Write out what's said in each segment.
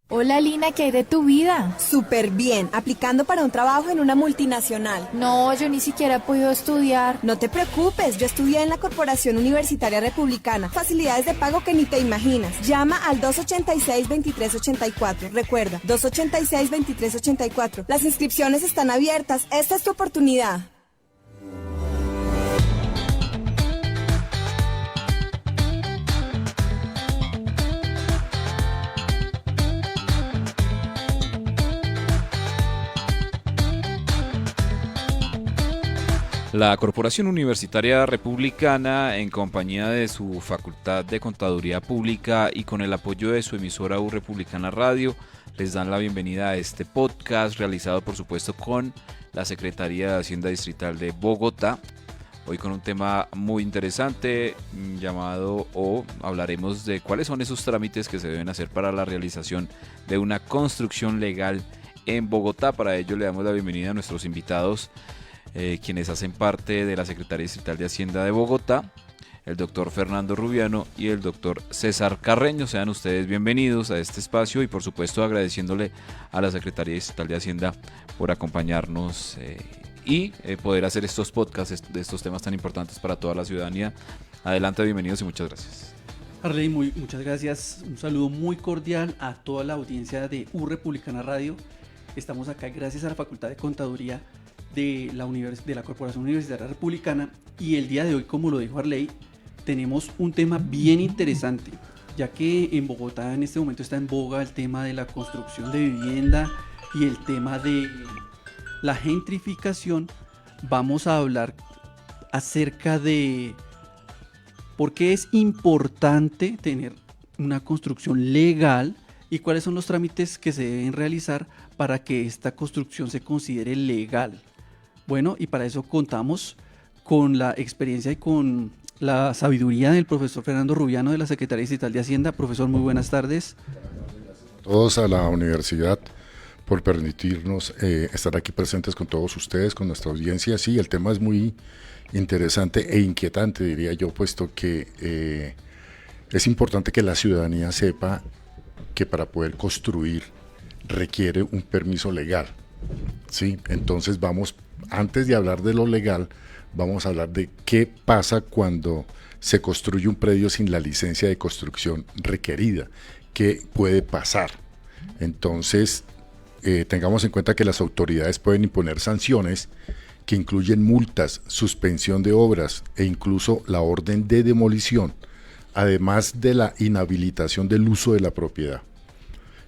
Hola Lina, ¿qué hay de tu vida? Súper bien, aplicando para un trabajo en una multinacional. No, yo ni siquiera he podido estudiar. No te preocupes, yo estudié en la Corporación Universitaria Republicana. Facilidades de pago que ni te imaginas. Llama al 286-2384. Recuerda, 286-2384. Las inscripciones están abiertas. Esta es tu oportunidad. La Corporación Universitaria Republicana, en compañía de su Facultad de Contaduría Pública y con el apoyo de su emisora U Republicana Radio, les dan la bienvenida a este podcast realizado por supuesto con la Secretaría de Hacienda Distrital de Bogotá. Hoy con un tema muy interesante llamado, hablaremos de cuáles son esos trámites que se deben hacer para la realización de una construcción legal en Bogotá. Para ello le damos la bienvenida a nuestros invitados, quienes hacen parte de la Secretaría Distrital de Hacienda de Bogotá, el doctor Fernando Rubiano y el doctor César Carreño. Sean ustedes bienvenidos a este espacio y por supuesto agradeciéndole a la Secretaría Distrital de Hacienda por acompañarnos y poder hacer estos podcasts de estos temas tan importantes para toda la ciudadanía. Adelante, bienvenidos y muchas gracias. Arley, muchas gracias. Un saludo muy cordial a toda la audiencia de U Republicana Radio. Estamos acá gracias a la Facultad de Contaduría de la Corporación Universitaria Republicana, y el día de hoy, como lo dijo Arley, tenemos un tema bien interesante, ya que en Bogotá en este momento está en boga el tema de la construcción de vivienda y el tema de la gentrificación. Vamos a hablar acerca de por qué es importante tener una construcción legal y cuáles son los trámites que se deben realizar para que esta construcción se considere legal. Bueno, y para eso contamos con la experiencia y con la sabiduría del profesor Fernando Rubiano de la Secretaría Distrital de Hacienda. Profesor, muy buenas tardes. Todos a la universidad por permitirnos estar aquí presentes con todos ustedes, con nuestra audiencia. Sí, el tema es muy interesante e inquietante, diría yo, puesto que es importante que la ciudadanía sepa que para poder construir requiere un permiso legal. Sí, entonces antes de hablar de lo legal, vamos a hablar de qué pasa cuando se construye un predio sin la licencia de construcción requerida. ¿Qué puede pasar? Entonces, tengamos en cuenta que las autoridades pueden imponer sanciones que incluyen multas, suspensión de obras e incluso la orden de demolición, además de la inhabilitación del uso de la propiedad.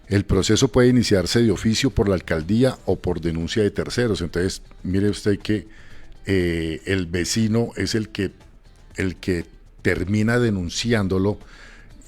El proceso puede iniciarse de oficio por la alcaldía o por denuncia de terceros. Entonces, mire usted que el vecino es el que termina denunciándolo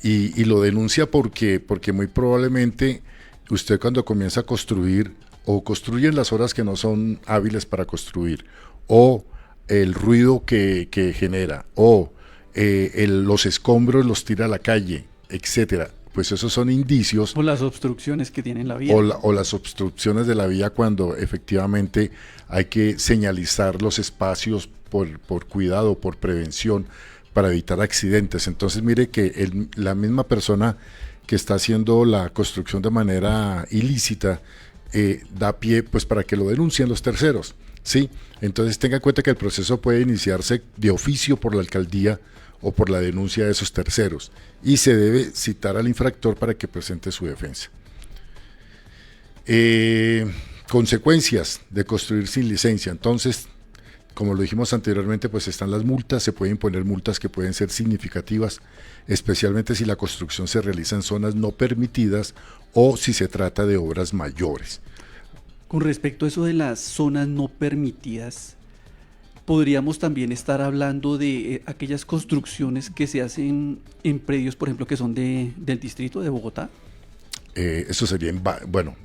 y lo denuncia porque muy probablemente usted, cuando comienza a construir, o construye en las horas que no son hábiles para construir, o el ruido que genera, o los escombros los tira a la calle, etcétera. Pues esos son indicios. O las obstrucciones que tiene la vía. O las obstrucciones de la vía, cuando efectivamente hay que señalizar los espacios por cuidado, por prevención, para evitar accidentes. Entonces mire que la misma persona que está haciendo la construcción de manera ilícita da pie pues para que lo denuncien los terceros, ¿sí? Entonces tenga en cuenta que el proceso puede iniciarse de oficio por la alcaldía o por la denuncia de esos terceros, y se debe citar al infractor para que presente su defensa. Consecuencias de construir sin licencia. Entonces, como lo dijimos anteriormente, pues están las multas. Se pueden imponer multas que pueden ser significativas, especialmente si la construcción se realiza en zonas no permitidas o si se trata de obras mayores. Con respecto a eso de las zonas no permitidas, podríamos también estar hablando de aquellas construcciones que se hacen en predios, por ejemplo, que son del distrito de Bogotá. Eso sería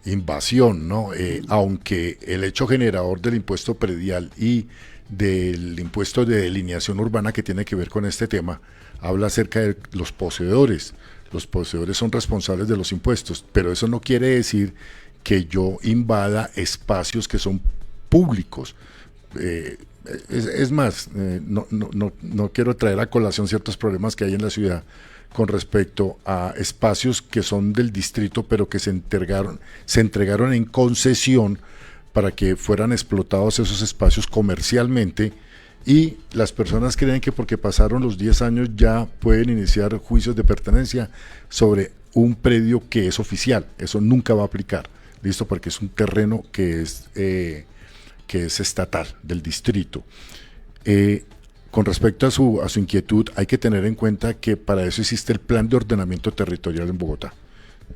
invasión, ¿no? Aunque el hecho generador del impuesto predial y del impuesto de delineación urbana, que tiene que ver con este tema, habla acerca de los poseedores. Los poseedores son responsables de los impuestos, pero eso no quiere decir que yo invada espacios que son públicos. Es más, no quiero traer a colación ciertos problemas que hay en la ciudad con respecto a espacios que son del distrito, pero que se entregaron en concesión para que fueran explotados esos espacios comercialmente, y las personas creen que porque pasaron los 10 años ya pueden iniciar juicios de pertenencia sobre un predio que es oficial. Eso nunca va a aplicar, ¿listo? Porque es un terreno que es estatal, del distrito. Con respecto a su inquietud, hay que tener en cuenta que para eso existe el Plan de Ordenamiento Territorial en Bogotá.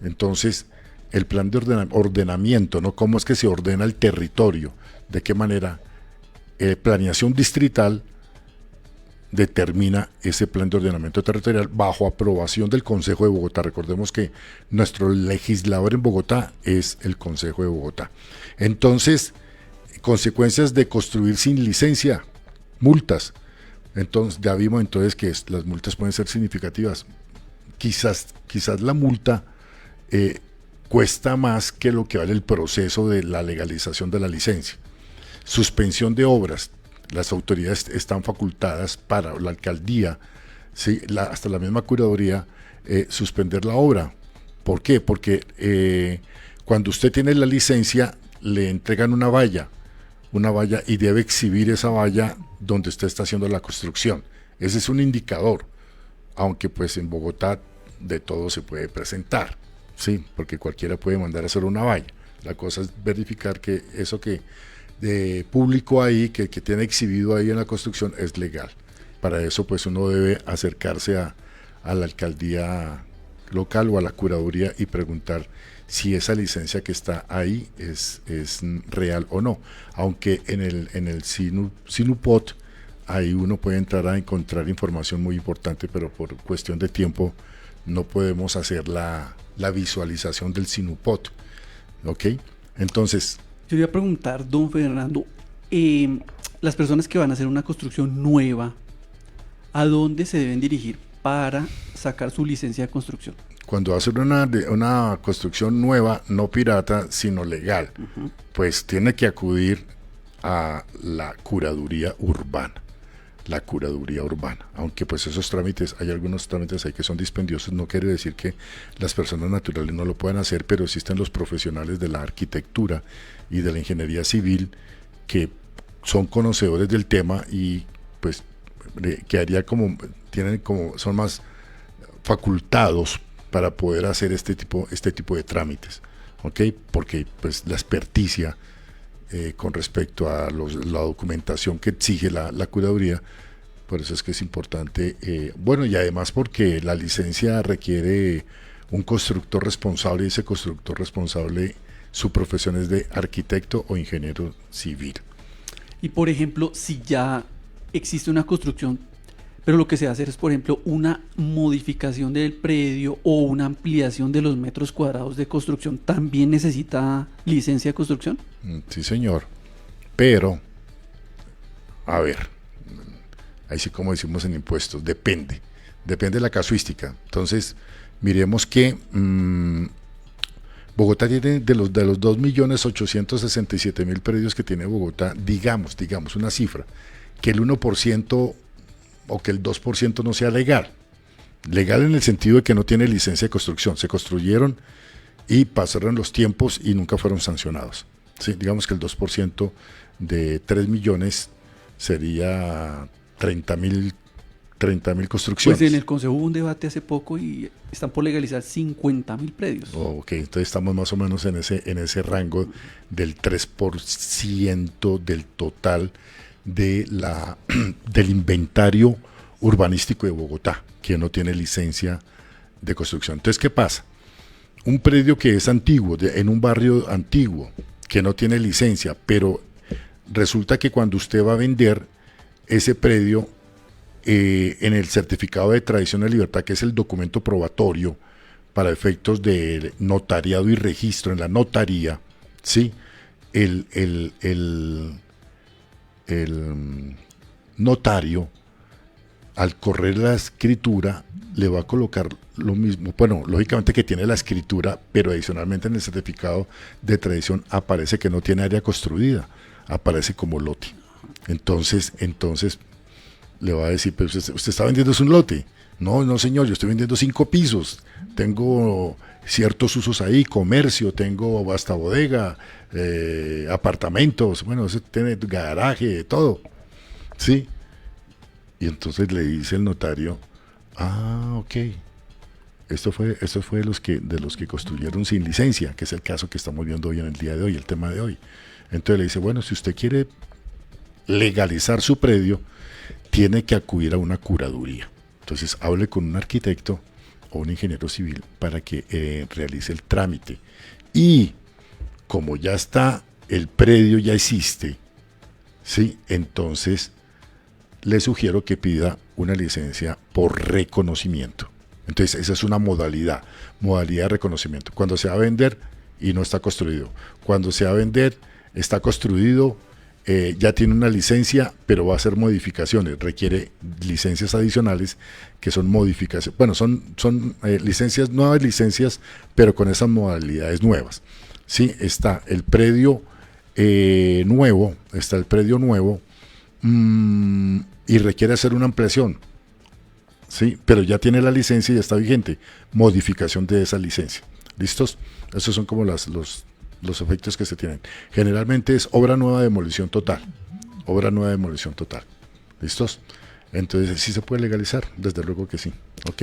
Entonces, el plan de ordenamiento, ¿no? ¿Cómo es que se ordena el territorio? ¿De qué manera? Planeación distrital determina ese plan de ordenamiento territorial bajo aprobación del Consejo de Bogotá. Recordemos que nuestro legislador en Bogotá es el Consejo de Bogotá. Entonces, consecuencias de construir sin licencia, multas. Entonces, ya vimos entonces que las multas pueden ser significativas. Quizás la multa cuesta más que lo que vale el proceso de la legalización de la licencia. Suspensión de obras. Las autoridades están facultadas para la alcaldía, ¿sí? Hasta la misma curaduría, suspender la obra. ¿Por qué? Porque cuando usted tiene la licencia, le entregan una valla y debe exhibir esa valla donde usted está haciendo la construcción. Ese es un indicador, aunque pues en Bogotá de todo se puede presentar, ¿sí? Porque cualquiera puede mandar a hacer una valla. La cosa es verificar que eso que de público ahí, que tiene exhibido ahí en la construcción, es legal. Para eso pues uno debe acercarse a la alcaldía local o a la curaduría y preguntar si esa licencia que está ahí es real o no. Aunque en el Sinupot ahí uno puede entrar a encontrar información muy importante, pero por cuestión de tiempo no podemos hacer la visualización del Sinupot. ¿Ok? Entonces, yo iba a preguntar, don Fernando, las personas que van a hacer una construcción nueva, ¿a dónde se deben dirigir para sacar su licencia de construcción? Cuando hacen una construcción nueva, no pirata, sino legal, pues tiene que acudir a la curaduría urbana. La curaduría urbana, aunque pues esos trámites, hay algunos trámites ahí que son dispendiosos, no quiere decir que las personas naturales no lo puedan hacer, pero existen los profesionales de la arquitectura y de la ingeniería civil que son conocedores del tema y pues son más facultados para poder hacer este tipo de trámites, ¿ok? Porque pues la experticia con respecto a la documentación que exige la curaduría, por eso es que es importante, y además porque la licencia requiere un constructor responsable, y ese constructor responsable, su profesión es de arquitecto o ingeniero civil. Y por ejemplo, si ya existe una construcción, pero lo que se va a hacer es, por ejemplo, una modificación del predio o una ampliación de los metros cuadrados de construcción, ¿también necesita licencia de construcción? Sí, señor. Pero, a ver, ahí sí, como decimos en impuestos, depende de la casuística. Entonces, miremos que Bogotá tiene de los 2.867.000 predios que tiene Bogotá, digamos una cifra, que el 1% o que el 2% no sea legal. Legal en el sentido de que no tiene licencia de construcción. Se construyeron y pasaron los tiempos y nunca fueron sancionados. Sí, digamos que el 2% de 3 millones sería 30.000 construcciones. Pues en el Consejo hubo un debate hace poco y están por legalizar 50.000 predios. Ok, entonces estamos más o menos en ese rango del 3% del total del inventario urbanístico de Bogotá, que no tiene licencia de construcción. Entonces, ¿qué pasa? Un predio que es antiguo, en un barrio antiguo, que no tiene licencia, pero resulta que cuando usted va a vender ese predio, en el certificado de tradición de libertad, que es el documento probatorio para efectos de notariado y registro en la notaría, ¿sí? El notario, al correr la escritura, le va a colocar lo mismo, bueno, lógicamente que tiene la escritura, pero adicionalmente en el certificado de tradición aparece que no tiene área construida, aparece como lote. Entonces le va a decir, pero usted está vendiendo un lote, No, no señor, yo estoy vendiendo 5 pisos, tengo ciertos usos ahí, comercio, tengo hasta bodega, apartamentos, bueno, eso tiene garaje, todo, ¿sí? Y entonces le dice el notario, ok, esto fue de los que construyeron sin licencia, que es el caso que estamos viendo hoy en el día de hoy, el tema de hoy. Entonces le dice, bueno, si usted quiere legalizar su predio, tiene que acudir a una curaduría. Entonces hable con un arquitecto o un ingeniero civil para que realice el trámite. Y como ya está, el predio ya existe, ¿sí? Entonces le sugiero que pida una licencia por reconocimiento. Entonces esa es una modalidad de reconocimiento. Cuando se va a vender y no está construido. Cuando se va a vender, está construido, ya tiene una licencia, pero va a hacer modificaciones, requiere licencias adicionales que son modificaciones, bueno, son licencias, nuevas licencias, pero con esas modalidades nuevas. Sí, está el predio nuevo, y requiere hacer una ampliación, sí, pero ya tiene la licencia y ya está vigente, modificación de esa licencia. ¿Listos? Esos son como los efectos que se tienen. Generalmente es obra nueva, demolición total. ¿Listos? Entonces, ¿sí se puede legalizar? Desde luego que sí. ¿Ok?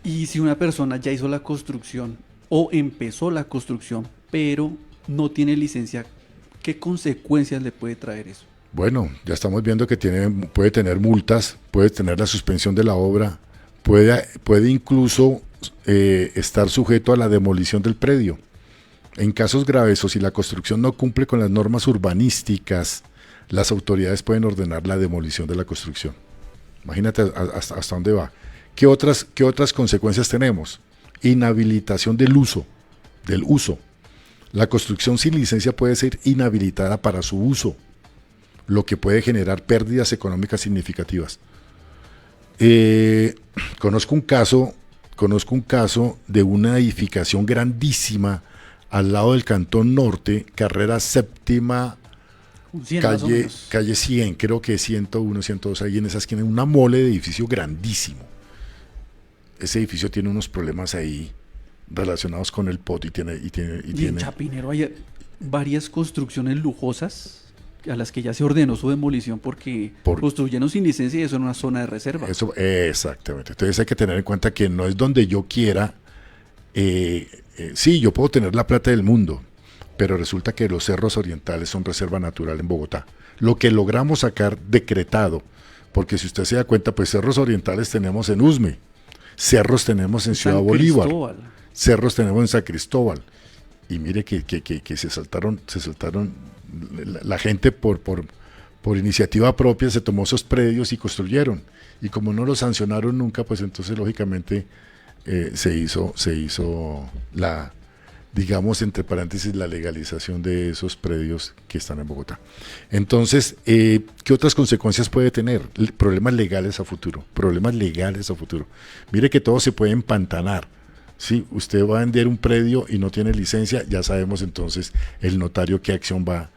Y si una persona ya hizo la construcción o empezó la construcción, pero no tiene licencia, ¿qué consecuencias le puede traer eso? Bueno, ya estamos viendo que puede tener multas, puede tener la suspensión de la obra, puede incluso estar sujeto a la demolición del predio. En casos graves o si la construcción no cumple con las normas urbanísticas, las autoridades pueden ordenar la demolición de la construcción. Imagínate hasta dónde va. ¿Qué otras consecuencias tenemos? Inhabilitación del uso. La construcción sin licencia puede ser inhabilitada para su uso, lo que puede generar pérdidas económicas significativas. Conozco un caso de una edificación grandísima al lado del Cantón Norte, carrera séptima, calle 100, creo que 101, 102, ahí en esa esquina, una mole de edificio grandísimo. Ese edificio tiene unos problemas ahí relacionados con el POT y en Chapinero hay varias construcciones lujosas a las que ya se ordenó su demolición porque construyeron sin licencia y eso en una zona de reserva. Eso, exactamente. Entonces hay que tener en cuenta que no es donde yo quiera. Sí, yo puedo tener la plata del mundo, pero resulta que los cerros orientales son reserva natural en Bogotá. Lo que logramos sacar decretado, porque si usted se da cuenta, pues cerros orientales tenemos en Usme, cerros tenemos en Ciudad Bolívar, cerros tenemos en San Cristóbal, y mire que se saltaron, la gente por iniciativa propia se tomó esos predios y construyeron, y como no los sancionaron nunca, pues entonces lógicamente se hizo la, digamos entre paréntesis, la legalización de esos predios que están en Bogotá. Entonces, ¿qué otras consecuencias puede tener? Problemas legales a futuro. Mire que todo se puede empantanar. Si usted va a vender un predio y no tiene licencia, ya sabemos entonces el notario qué acción va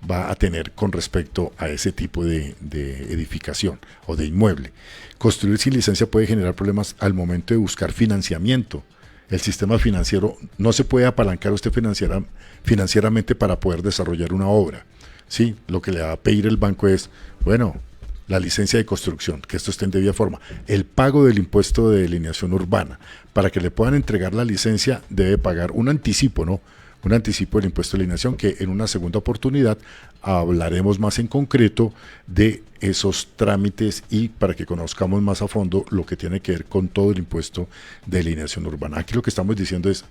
a tener con respecto a ese tipo de edificación o de inmueble. Construir sin licencia puede generar problemas al momento de buscar financiamiento. El sistema financiero no se puede apalancar usted financieramente para poder desarrollar una obra. ¿Sí? Lo que le va a pedir el banco es, bueno, la licencia de construcción, que esto esté en debida forma, el pago del impuesto de delineación urbana. Para que le puedan entregar la licencia debe pagar un anticipo, ¿no? Un anticipo del impuesto de alineación, que en una segunda oportunidad hablaremos más en concreto de esos trámites y para que conozcamos más a fondo lo que tiene que ver con todo el impuesto de alineación urbana. Aquí lo que estamos diciendo es,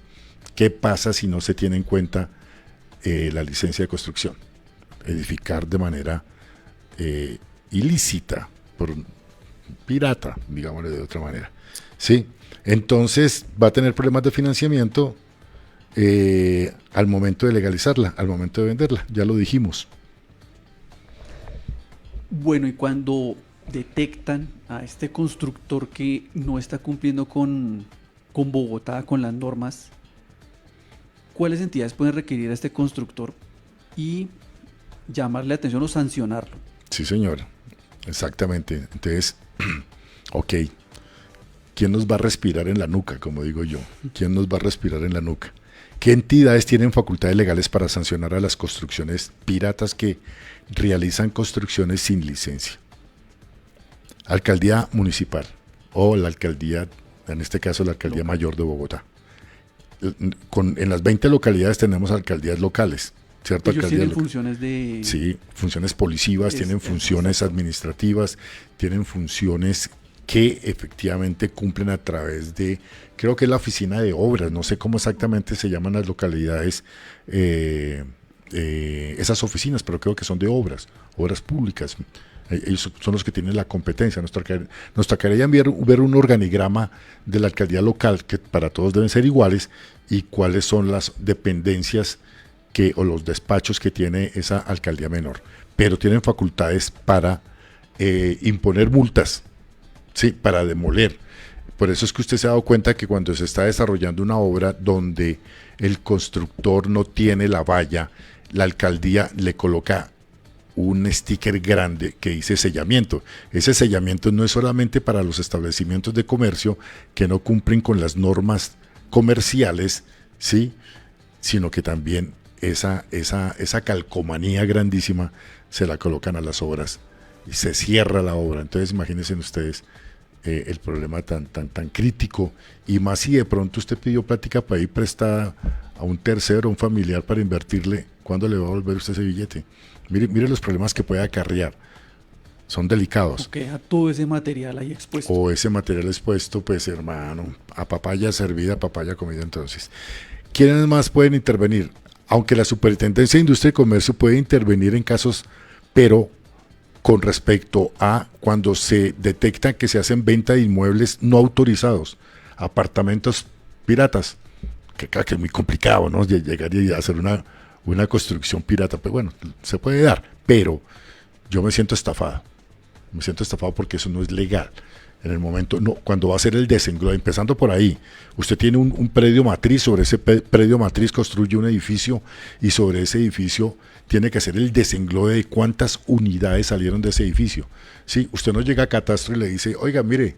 ¿qué pasa si no se tiene en cuenta la licencia de construcción? Edificar de manera ilícita, pirata, digámosle de otra manera. ¿Sí? Entonces va a tener problemas de financiamiento al momento de legalizarla, al momento de venderla, ya lo dijimos. Bueno, y cuando detectan a este constructor que no está cumpliendo con Bogotá, con las normas, ¿cuáles entidades pueden requerir a este constructor y llamarle la atención o sancionarlo? Sí, señor, exactamente. Entonces, ok, ¿quién nos va a respirar en la nuca, como digo yo? ¿Quién nos va a respirar en la nuca? ¿Qué entidades tienen facultades legales para sancionar a las construcciones piratas que realizan construcciones sin licencia? Alcaldía municipal o la alcaldía, en este caso la alcaldía mayor de Bogotá. En las 20 localidades tenemos alcaldías locales, ¿cierto? Ellos Alcaldías tienen funciones de... Sí, funciones policivas, tienen funciones administrativas, tienen funciones que efectivamente cumplen a través de, creo que es la oficina de obras, no sé cómo exactamente se llaman las localidades, esas oficinas, pero creo que son de obras públicas. Ellos son los que tienen la competencia. Nos tocaría ver un organigrama de la alcaldía local, que para todos deben ser iguales, y cuáles son las dependencias o los despachos que tiene esa alcaldía menor. Pero tienen facultades para imponer multas, sí, para demoler. Por eso es que usted se ha dado cuenta que cuando se está desarrollando una obra donde el constructor no tiene la valla, la alcaldía le coloca un sticker grande que dice sellamiento. Ese sellamiento no es solamente para los establecimientos de comercio que no cumplen con las normas comerciales, ¿sí?, sino que también esa calcomanía grandísima se la colocan a las obras y se cierra la obra. Entonces imagínense ustedes el problema tan crítico, y más si de pronto usted pidió plática para ir prestada a un tercero, un familiar, para invertirle. ¿Cuándo le va a volver usted ese billete? Mire los problemas que puede acarrear, son delicados. O queda todo ese material ahí expuesto. O ese material expuesto, pues hermano, a papaya servida, papaya comida. Entonces, ¿quiénes más pueden intervenir? Aunque la Superintendencia de Industria y Comercio puede intervenir en casos, pero con respecto a cuando se detecta que se hacen venta de inmuebles no autorizados, apartamentos piratas, que claro que es muy complicado, ¿no?, llegar y hacer una construcción pirata. Pues bueno, se puede dar, pero yo me siento estafado porque eso no es legal. En el momento, no, cuando va a ser el desenglobe, empezando por ahí, usted tiene un predio matriz, sobre ese predio matriz construye un edificio, y sobre ese edificio tiene que hacer el desenglobe de cuántas unidades salieron de ese edificio. Sí, usted no llega a Catastro y le dice, oiga, mire,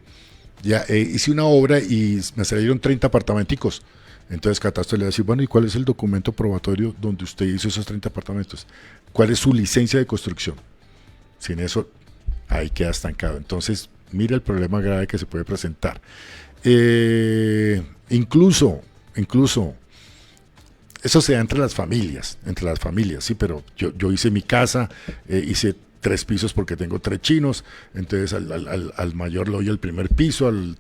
ya hice una obra y me salieron 30 apartamenticos. Entonces Catastro le va a decir, bueno, ¿y cuál es el documento probatorio donde usted hizo esos 30 apartamentos? ¿Cuál es su licencia de construcción? Sin eso, ahí queda estancado. Entonces, mira el problema grave que se puede presentar. Incluso, eso se da entre las familias, sí, pero yo hice mi casa, hice 3 pisos porque tengo 3 chinos, entonces al mayor le doy el primer piso, al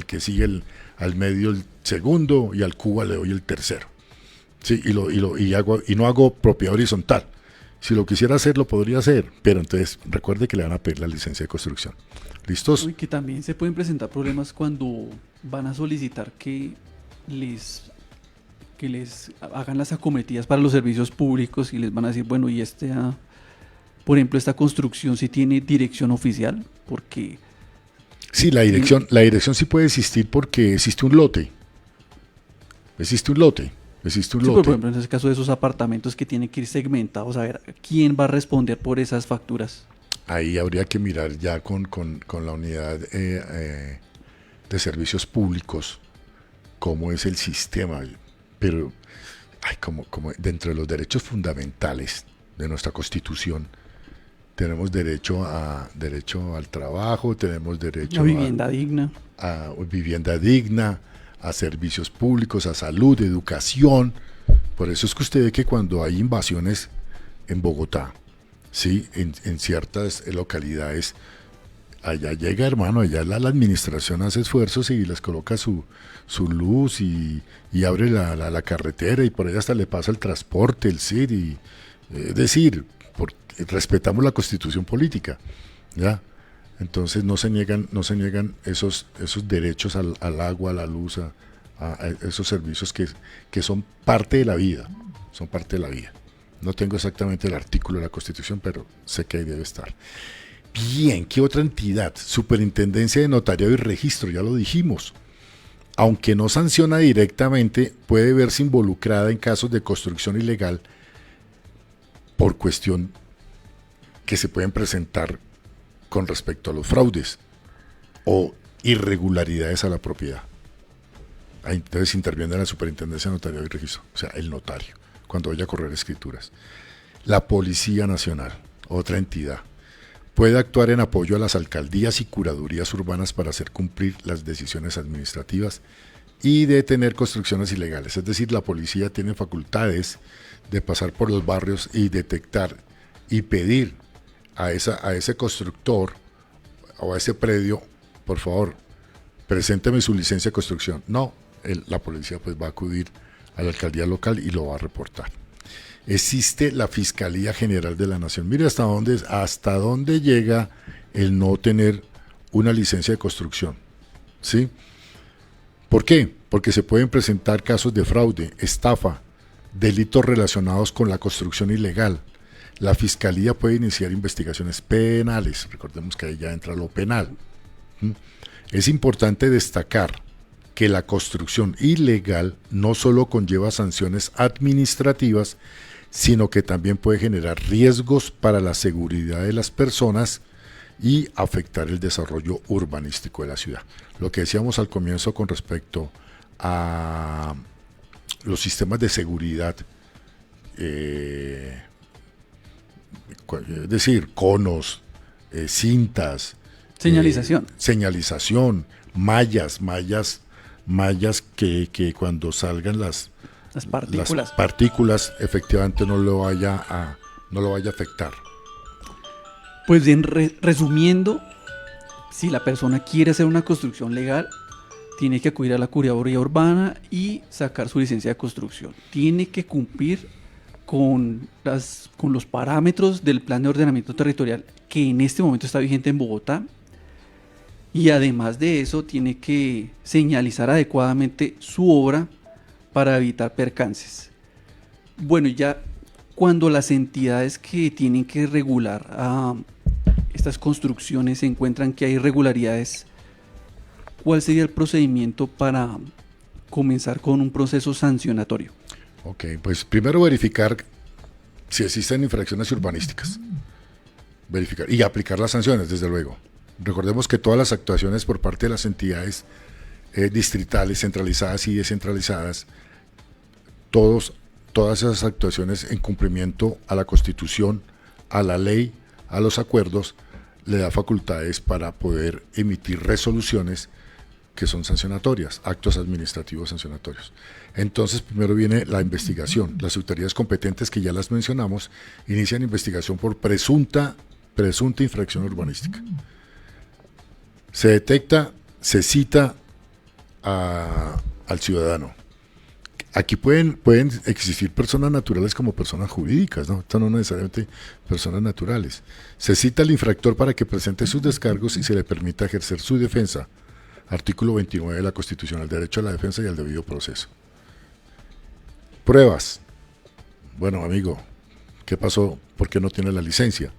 que sigue al medio el segundo, y al Cuba le doy el tercero. Sí, y no hago propiedad horizontal. Si lo quisiera hacer, lo podría hacer, pero entonces recuerde que le van a pedir la licencia de construcción. ¿Listos? Y que también se pueden presentar problemas cuando van a solicitar que les hagan las acometidas para los servicios públicos, y les van a decir, bueno, y por ejemplo, esta construcción sí tiene dirección oficial, porque... Sí, la dirección sí puede existir porque existe un lote. Sí, por ejemplo, en ese caso de esos apartamentos que tienen que ir segmentados, a ver quién va a responder por esas facturas. Ahí habría que mirar ya con la unidad de servicios públicos cómo es el sistema. Pero como dentro de los derechos fundamentales de nuestra Constitución, tenemos derecho al trabajo, tenemos derecho a vivienda digna, a servicios públicos, a salud, educación. Por eso es que usted ve que cuando hay invasiones en Bogotá, sí, en ciertas localidades, allá llega, hermano, allá la administración hace esfuerzos y les coloca su luz y abre la carretera, y por allá hasta le pasa el transporte, el CID, es decir, respetamos la Constitución política, ¿ya? Entonces no se niegan esos derechos al agua, a la luz, a esos servicios que son parte de la vida, No tengo exactamente el artículo de la Constitución, pero sé que ahí debe estar. Bien, ¿qué otra entidad? Superintendencia de Notariado y Registro, ya lo dijimos. Aunque no sanciona directamente, puede verse involucrada en casos de construcción ilegal por cuestión que se pueden presentar con respecto a los fraudes, o irregularidades a la propiedad. Ahí entonces interviene la Superintendencia de Notariado y Registro, o sea, el notario, cuando vaya a correr escrituras. La Policía Nacional, otra entidad, puede actuar en apoyo a las alcaldías y curadurías urbanas para hacer cumplir las decisiones administrativas y detener construcciones ilegales. Es decir, la policía tiene facultades de pasar por los barrios y detectar y pedir a ese constructor o a ese predio, por favor, presénteme su licencia de construcción. No, la policía pues va a acudir a la alcaldía local y lo va a reportar. Existe la Fiscalía General de la Nación. Mire hasta dónde llega el no tener una licencia de construcción, ¿sí? ¿Por qué? Porque se pueden presentar casos de fraude, estafa, delitos relacionados con la construcción ilegal. La Fiscalía puede iniciar investigaciones penales. Recordemos que ahí ya entra lo penal. Es importante destacar que la construcción ilegal no solo conlleva sanciones administrativas, sino que también puede generar riesgos para la seguridad de las personas y afectar el desarrollo urbanístico de la ciudad. Lo que decíamos al comienzo con respecto a los sistemas de seguridad, es decir, conos, cintas, señalización, mallas que cuando salgan las partículas efectivamente no lo vaya a afectar. Pues bien, resumiendo, si la persona quiere hacer una construcción legal, tiene que acudir a la Curaduría Urbana y sacar su licencia de construcción. Tiene que cumplir con los parámetros del Plan de Ordenamiento Territorial que en este momento está vigente en Bogotá. Y además de eso, tiene que señalizar adecuadamente su obra para evitar percances. Bueno, ya cuando las entidades que tienen que regular estas construcciones se encuentran que hay irregularidades, ¿cuál sería el procedimiento para comenzar con un proceso sancionatorio? Ok, pues primero verificar si existen infracciones urbanísticas. Verificar y aplicar las sanciones, desde luego. Recordemos que todas las actuaciones por parte de las entidades distritales, centralizadas y descentralizadas, todas esas actuaciones en cumplimiento a la Constitución, a la ley, a los acuerdos, le da facultades para poder emitir resoluciones que son sancionatorias, actos administrativos sancionatorios. Entonces, primero viene la investigación. Las autoridades competentes, que ya las mencionamos, inician investigación por presunta infracción urbanística. Se detecta, se cita al ciudadano. Aquí pueden existir personas naturales como personas jurídicas, ¿no? Esto no necesariamente personas naturales. Se cita al infractor para que presente sus descargos y se le permita ejercer su defensa. Artículo 29 de la Constitución, el derecho a la defensa y al debido proceso. Pruebas. Bueno, amigo, ¿qué pasó? ¿Por qué no tiene la licencia?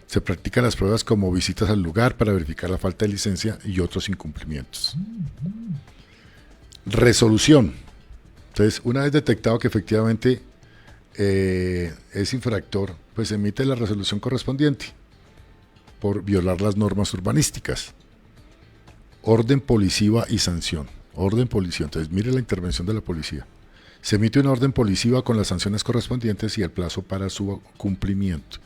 Se practican las pruebas como visitas al lugar para verificar la falta de licencia y otros incumplimientos. Resolución. Entonces, una vez detectado que efectivamente es infractor, pues se emite la resolución correspondiente por violar las normas urbanísticas. Orden policiva y sanción. Orden policiva. Entonces, mire la intervención de la policía. Se emite una orden policiva con las sanciones correspondientes y el plazo para su cumplimiento.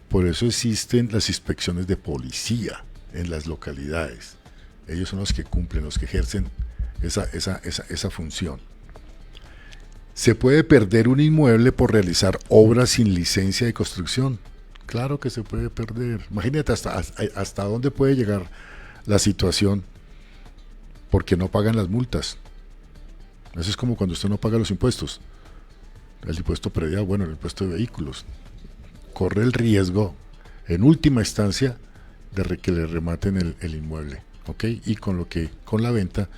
Por eso existen las inspecciones de policía en las localidades. Ellos son los que cumplen, los que ejercen esa función. ¿Se puede perder un inmueble por realizar obras sin licencia de construcción? Claro que se puede perder. Imagínate hasta dónde puede llegar la situación porque no pagan las multas. Eso es como cuando usted no paga los impuestos. El impuesto predial, bueno, el impuesto de vehículos. Corre el riesgo, en última instancia, de que le rematen el inmueble. ¿Ok? Y con la venta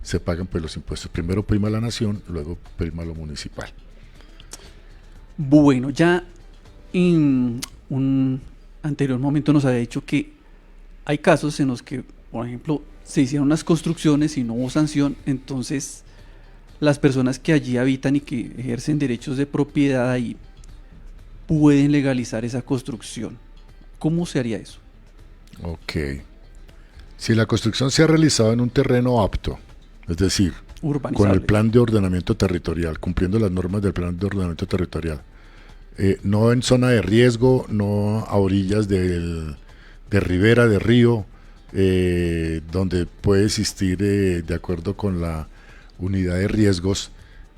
se pagan pues los impuestos. Primero prima la nación, luego prima lo municipal. Bueno, ya en un anterior momento nos había dicho que hay casos en los que, por ejemplo, se hicieron unas construcciones y no hubo sanción, entonces las personas que allí habitan y que ejercen derechos de propiedad ahí pueden legalizar esa construcción. ¿Cómo se haría eso? Ok. Si la construcción se ha realizado en un terreno apto, es decir, con Urbanizable. el plan de ordenamiento territorial, cumpliendo las normas del plan de ordenamiento territorial, no en zona de riesgo, no a orillas de ribera, de río, donde puede existir, de acuerdo con la unidad de riesgos,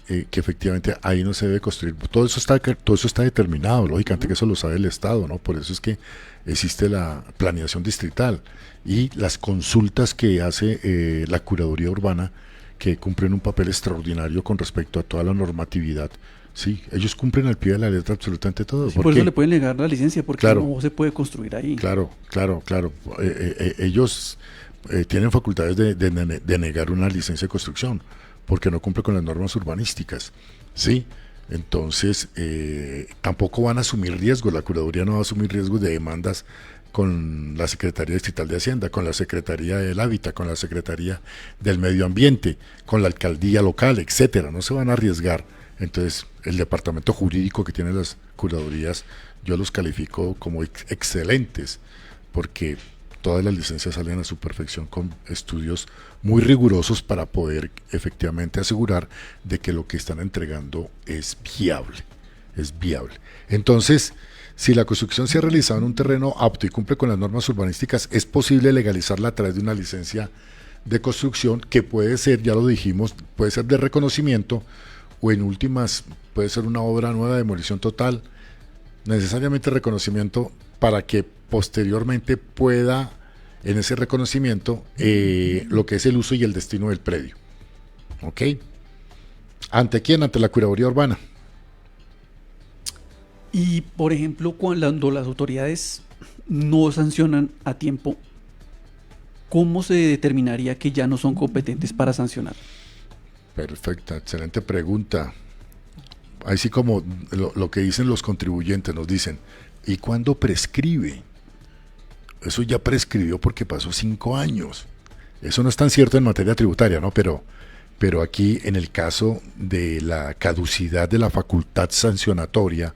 que efectivamente ahí no se debe construir. Todo eso está determinado, lógicamente que eso lo sabe el Estado, ¿no? Por eso es que existe la planeación distrital y las consultas que hace la curaduría urbana, que cumplen un papel extraordinario con respecto a toda la normatividad. Sí, ellos cumplen al pie de la letra absolutamente todo. Sí, por eso le pueden negar la licencia, porque Claro. no se puede construir ahí. Claro. Ellos tienen facultades de negar una licencia de construcción porque no cumple con las normas urbanísticas. Sí, entonces tampoco van a asumir riesgos. La curaduría no va a asumir riesgos de demandas con la Secretaría Distrital de Hacienda, con la Secretaría del Hábitat, con la Secretaría del Medio Ambiente, con la alcaldía local, etcétera. No se van a arriesgar. Entonces, el departamento jurídico que tienen las curadurías, yo los califico como excelentes, porque todas las licencias salen a su perfección con estudios muy rigurosos para poder efectivamente asegurar de que lo que están entregando es viable. Entonces, si la construcción se ha realizado en un terreno apto y cumple con las normas urbanísticas, es posible legalizarla a través de una licencia de construcción que puede ser, ya lo dijimos, puede ser de reconocimiento, o en últimas puede ser una obra nueva de demolición total, necesariamente reconocimiento para que posteriormente pueda, en ese reconocimiento, lo que es el uso y el destino del predio. ¿Ok? ¿Ante quién? Ante la curaduría urbana. Y, por ejemplo, cuando las autoridades no sancionan a tiempo, ¿cómo se determinaría que ya no son competentes para sancionar? Perfecta, excelente pregunta. Así como lo que dicen los contribuyentes, nos dicen, ¿y cuándo prescribe? Eso ya prescribió porque pasó 5 años. Eso no es tan cierto en materia tributaria, ¿no? Pero aquí, en el caso de la caducidad de la facultad sancionatoria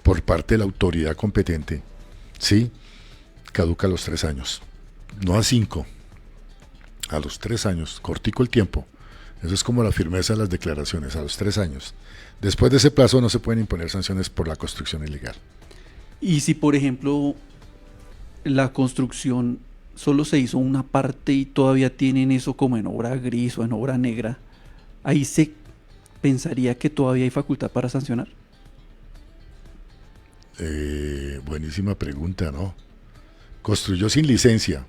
por parte de la autoridad competente, sí, caduca a los 3 años, no a 5, a los 3 años, cortico el tiempo. Eso es como la firmeza de las declaraciones, a los 3 años. Después de ese plazo no se pueden imponer sanciones por la construcción ilegal. Y si, por ejemplo, la construcción solo se hizo una parte y todavía tienen eso como en obra gris o en obra negra, ahí se pensaría que todavía hay facultad para sancionar. Buenísima pregunta, ¿no? Construyó sin licencia,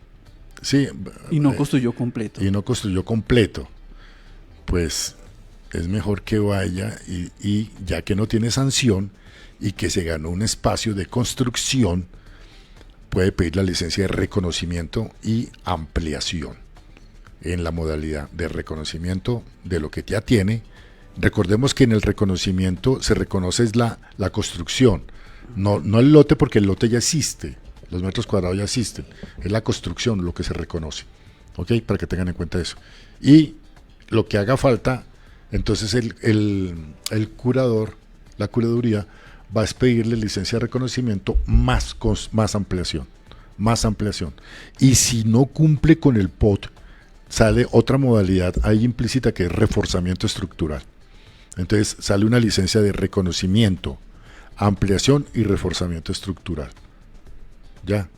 sí. Y no construyó completo. Y no construyó completo. Pues es mejor que vaya y ya que no tiene sanción y que se ganó un espacio de construcción, puede pedir la licencia de reconocimiento y ampliación en la modalidad de reconocimiento de lo que ya tiene. Recordemos que en el reconocimiento se reconoce es la construcción, no el lote, porque el lote ya existe, los metros cuadrados ya existen, es la construcción lo que se reconoce, ¿ok? Para que tengan en cuenta eso. Y lo que haga falta, entonces el curador, la curaduría, va a expedirle licencia de reconocimiento más ampliación. Y si no cumple con el POT, sale otra modalidad ahí implícita que es reforzamiento estructural. Entonces sale una licencia de reconocimiento, ampliación y reforzamiento estructural. Ya.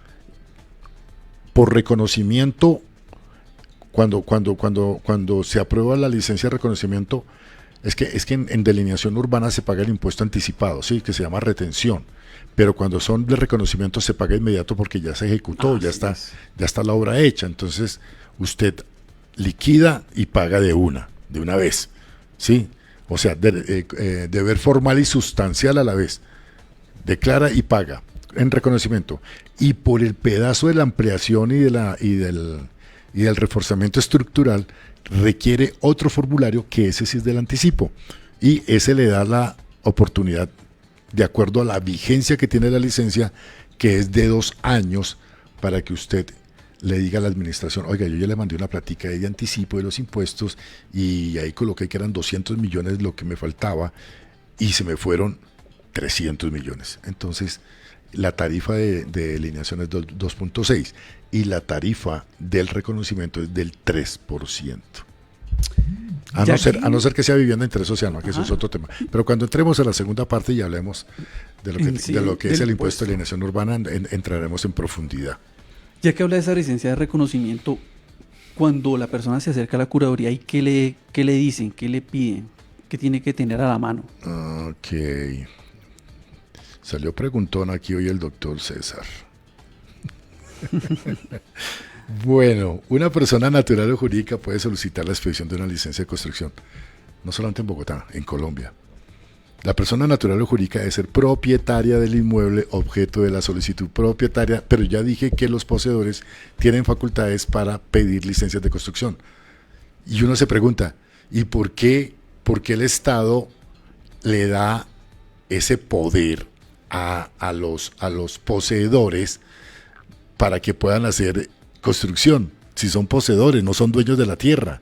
Por reconocimiento, cuando se aprueba la licencia de reconocimiento, es que en delineación urbana se paga el impuesto anticipado, sí, que se llama retención, pero cuando son de reconocimiento se paga inmediato porque ya se ejecutó, ya está la obra hecha. Entonces usted liquida y paga de una vez, sí, o sea, deber formal y sustancial a la vez, declara y paga en reconocimiento, y por el pedazo de la ampliación y del reforzamiento estructural requiere otro formulario, que ese sí es del anticipo, y ese le da la oportunidad, de acuerdo a la vigencia que tiene la licencia, que es de 2 años, para que usted le diga a la administración, oiga, yo ya le mandé una plática de anticipo de los impuestos y ahí coloqué que eran 200 millones lo que me faltaba y se me fueron 300 millones. Entonces la tarifa de delineación es 2.6 y la tarifa del reconocimiento es del 3%. A no ser que sea vivienda de interés social, ¿no? Que eso es otro tema. Pero cuando entremos a la segunda parte y hablemos de lo que es el impuesto de alineación urbana, entraremos en profundidad. Ya que habla de esa licencia de reconocimiento, cuando la persona se acerca a la curaduría, ¿y qué le dicen? ¿Qué le piden? ¿Qué tiene que tener a la mano? Ok. Salió preguntón aquí hoy el doctor César. Bueno, una persona natural o jurídica puede solicitar la expedición de una licencia de construcción, no solamente en Bogotá, en Colombia. La persona natural o jurídica debe ser propietaria del inmueble objeto de la solicitud, propietaria, pero ya dije que los poseedores tienen facultades para pedir licencias de construcción. Y uno se pregunta, ¿y por qué el Estado le da ese poder a los poseedores para que puedan hacer construcción? Si son poseedores, no son dueños de la tierra.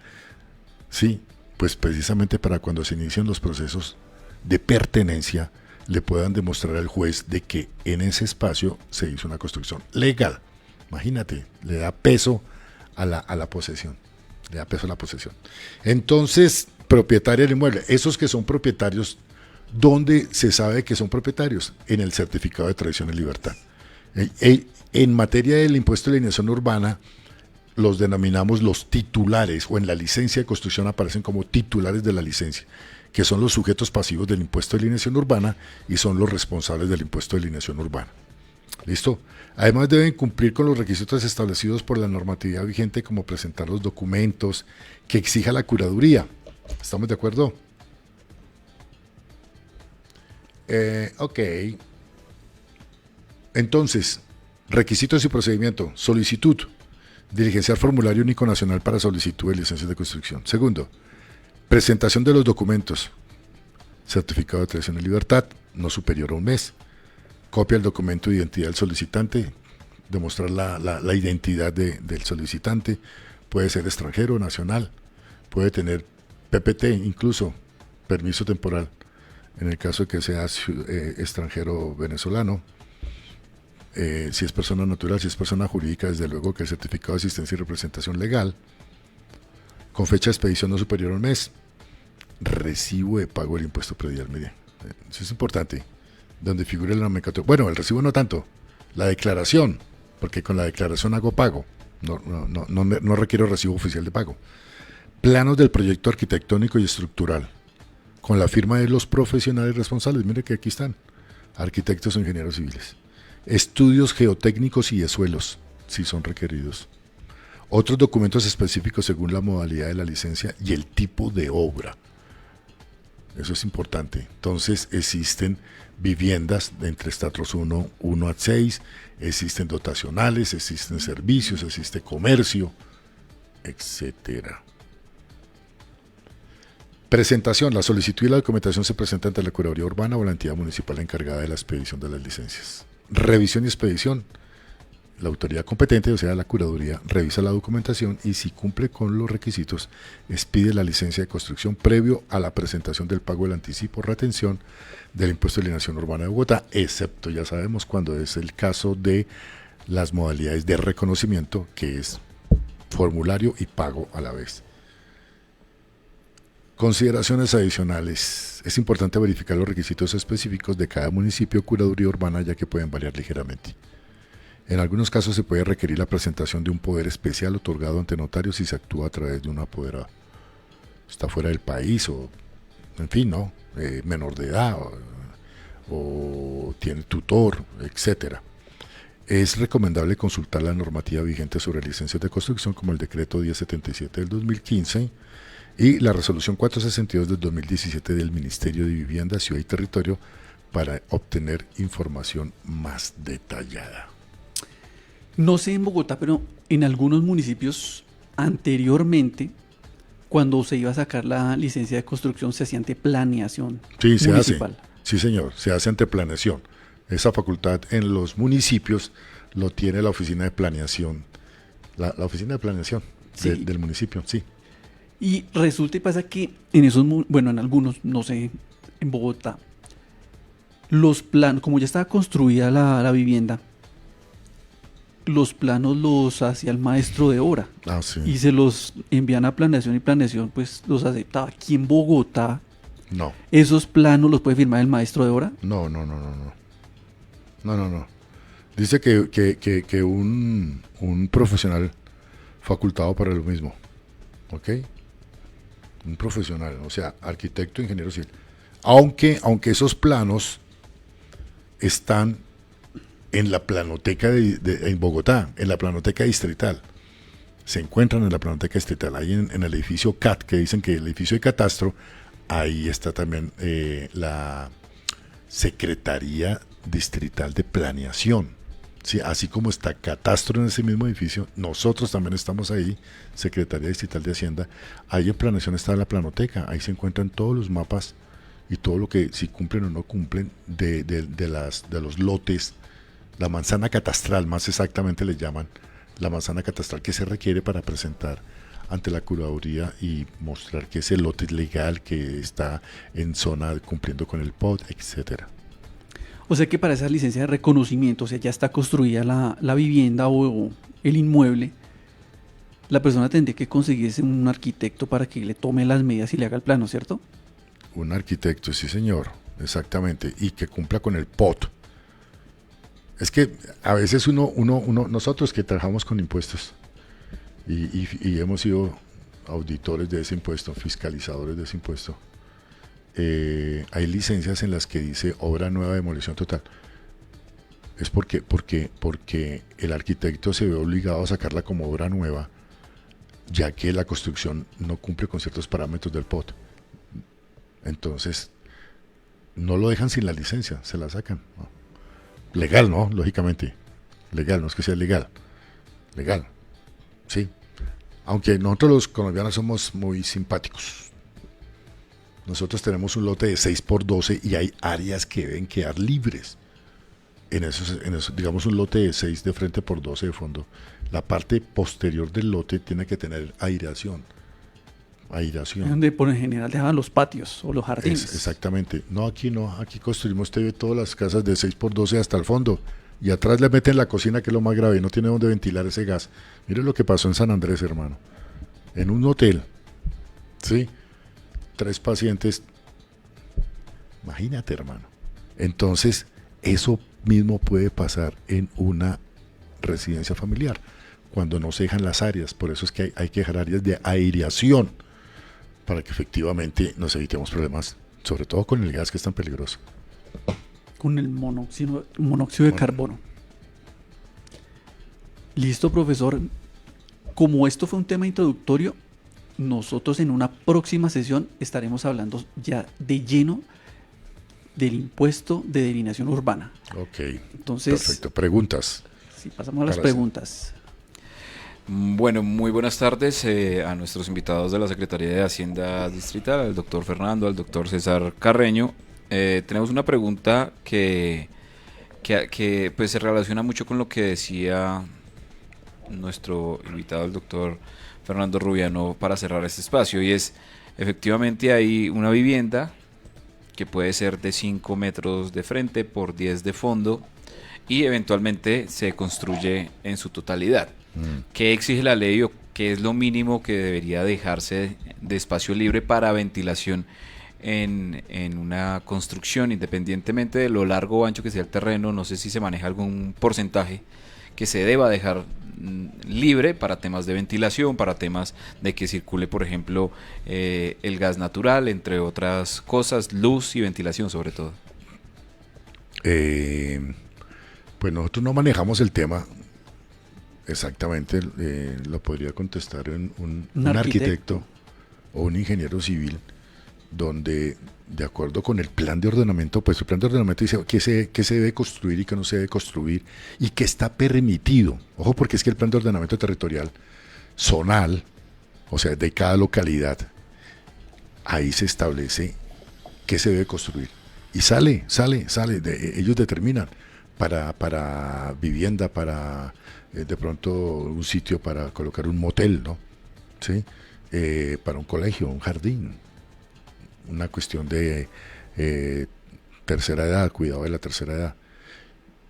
Sí, pues precisamente para cuando se inician los procesos de pertenencia, le puedan demostrar al juez de que en ese espacio se hizo una construcción legal. Imagínate, le da peso a la posesión. Le da peso a la posesión. Entonces, propietaria del inmueble, esos que son propietarios, ¿dónde se sabe que son propietarios? En el certificado de tradición y libertad. En materia del impuesto de alineación urbana, los denominamos los titulares, o en la licencia de construcción aparecen como titulares de la licencia, que son los sujetos pasivos del impuesto de alineación urbana y son los responsables del impuesto de alineación urbana. ¿Listo? Además deben cumplir con los requisitos establecidos por la normatividad vigente, como presentar los documentos que exija la curaduría. ¿Estamos de acuerdo? Ok. Entonces, requisitos y procedimiento. Solicitud. Diligenciar formulario único nacional para solicitud de licencias de construcción. Segundo, presentación de los documentos. Certificado de tradición y libertad, no superior a un mes. Copia del documento de identidad del solicitante, demostrar la identidad del solicitante. Puede ser extranjero o nacional. Puede tener PPT, incluso permiso temporal, en el caso de que sea extranjero venezolano. Si es persona natural, si es persona jurídica, desde luego que el certificado de asistencia y representación legal, con fecha de expedición no superior a un mes. Recibo de pago del impuesto predial, mire, eso es importante, donde figure la nomenclatura. Bueno, el recibo no tanto, la declaración, porque con la declaración hago pago, no requiero recibo oficial de pago. Planos del proyecto arquitectónico y estructural, con la firma de los profesionales responsables, mire que aquí están, arquitectos o ingenieros civiles. Estudios geotécnicos y de suelos, si son requeridos. Otros documentos específicos según la modalidad de la licencia y el tipo de obra. Eso es importante. Entonces existen viviendas de entre estratos 1 a 6, existen dotacionales, existen servicios, existe comercio, etcétera. Presentación. La solicitud y la documentación se presenta ante la Curaduría Urbana o la entidad municipal encargada de la expedición de las licencias. Revisión y expedición. La autoridad competente, o sea, la curaduría, revisa la documentación y si cumple con los requisitos, expide la licencia de construcción previo a la presentación del pago del anticipo, retención del impuesto de alineación urbana de Bogotá, excepto, ya sabemos, cuando es el caso de las modalidades de reconocimiento, que es formulario y pago a la vez. Consideraciones adicionales. Es importante verificar los requisitos específicos de cada municipio o curaduría urbana, ya que pueden variar ligeramente. En algunos casos se puede requerir la presentación de un poder especial otorgado ante notarios si se actúa a través de un apoderado. Está fuera del país o, en fin, ¿no? Menor de edad o tiene tutor, etcétera. Es recomendable consultar la normativa vigente sobre licencias de construcción, como el decreto 1077 del 2015 y la resolución 462 del 2017 del Ministerio de Vivienda, Ciudad y Territorio, para obtener información más detallada. No sé en Bogotá, pero en algunos municipios anteriormente, cuando se iba a sacar la licencia de construcción, se hacía ante planeación municipal. Sí, señor, se hace ante planeación. Esa facultad en los municipios lo tiene la oficina de planeación, la oficina de planeación del municipio, sí. Y resulta y pasa que en esos, bueno, en algunos, no sé, en Bogotá, Los planos, como ya estaba construida la vivienda, los planos los hacía el maestro de obra Sí. y se los envían a planeación y planeación pues los aceptaba. Aquí en Bogotá, No, ¿esos planos los puede firmar el maestro de obra? no. Dice que un profesional facultado para lo mismo, ¿ok? Un profesional, o sea, arquitecto, ingeniero civil. Aunque esos planos están en la planoteca en Bogotá, en la planoteca distrital. Se encuentran en la planoteca distrital, ahí en el edificio CAT, que dicen que el edificio de catastro, ahí está también la Secretaría Distrital de Planeación. Sí, así como está catastro en ese mismo edificio, nosotros también estamos ahí, Secretaría Distrital de Hacienda. Ahí en planeación está la planoteca, ahí se encuentran todos los mapas y todo lo que si cumplen o no cumplen de los lotes, la manzana catastral, más exactamente le llaman, la manzana catastral que se requiere para presentar ante la curaduría y mostrar que ese lote es legal, que está en zona cumpliendo con el POT, etcétera. O sea que para esa licencia de reconocimiento, o sea, ya está construida la vivienda o el inmueble, la persona tendría que conseguirse un arquitecto para que le tome las medidas y le haga el plano, ¿cierto? Un arquitecto, sí señor, exactamente, y que cumpla con el POT. Es que a veces nosotros que trabajamos con impuestos y hemos sido auditores de ese impuesto, fiscalizadores de ese impuesto, hay licencias en las que dice obra nueva, demolición total. Es porque el arquitecto se ve obligado a sacarla como obra nueva, ya que la construcción no cumple con ciertos parámetros del POT. Entonces, no lo dejan sin la licencia, se la sacan, ¿no? Legal, ¿no? Lógicamente. Legal, no es que sea legal. Legal, sí. Aunque nosotros los colombianos somos muy simpáticos. Nosotros tenemos un lote de 6x12 y hay áreas que deben quedar libres. En esos, digamos un lote de 6 de frente por 12 de fondo. La parte posterior del lote tiene que tener aireación. Aireación. Es donde por en general dejaban los patios o los jardines. Exactamente. No, aquí construimos usted ve todas las casas de 6x12 hasta el fondo. Y atrás le meten la cocina, que es lo más grave, no tiene donde ventilar ese gas. Mire lo que pasó en San Andrés, hermano. En un hotel, ¿sí? 3 pacientes. Imagínate, hermano. Entonces, eso mismo puede pasar en una residencia familiar, cuando no se dejan las áreas. Por eso es que hay que dejar áreas de aireación, para que efectivamente nos evitemos problemas, sobre todo con el gas que es tan peligroso. Con el monóxido de carbono. Listo, profesor. Como esto fue un tema introductorio, nosotros en una próxima sesión estaremos hablando ya de lleno del impuesto de delinación urbana. Ok, Entonces, perfecto. Preguntas. Sí, pasamos a las preguntas. Bueno, muy buenas tardes a nuestros invitados de la Secretaría de Hacienda Distrital, al doctor Fernando, al doctor César Carreño. Tenemos una pregunta que pues se relaciona mucho con lo que decía nuestro invitado, el doctor Fernando Rubiano, para cerrar este espacio, y es, efectivamente hay una vivienda que puede ser de 5 metros de frente por 10 de fondo y eventualmente se construye en su totalidad. ¿Qué exige la ley o qué es lo mínimo que debería dejarse de espacio libre para ventilación en una construcción, independientemente de lo largo o ancho que sea el terreno? No sé si se maneja algún porcentaje que se deba dejar libre para temas de ventilación, para temas de que circule, por ejemplo, el gas natural, entre otras cosas, luz y ventilación sobre todo. Pues nosotros no manejamos el tema exactamente, lo podría contestar un arquitecto o un ingeniero civil, donde de acuerdo con el plan de ordenamiento, pues el plan de ordenamiento dice qué se debe construir y qué no se debe construir y qué está permitido. Ojo, porque es que el plan de ordenamiento territorial zonal, o sea, de cada localidad, ahí se establece qué se debe construir. Y sale, ellos determinan para vivienda, para de pronto un sitio para colocar un motel, ¿no? ¿Sí? Para un colegio, un jardín, una cuestión de tercera edad, cuidado de la tercera edad.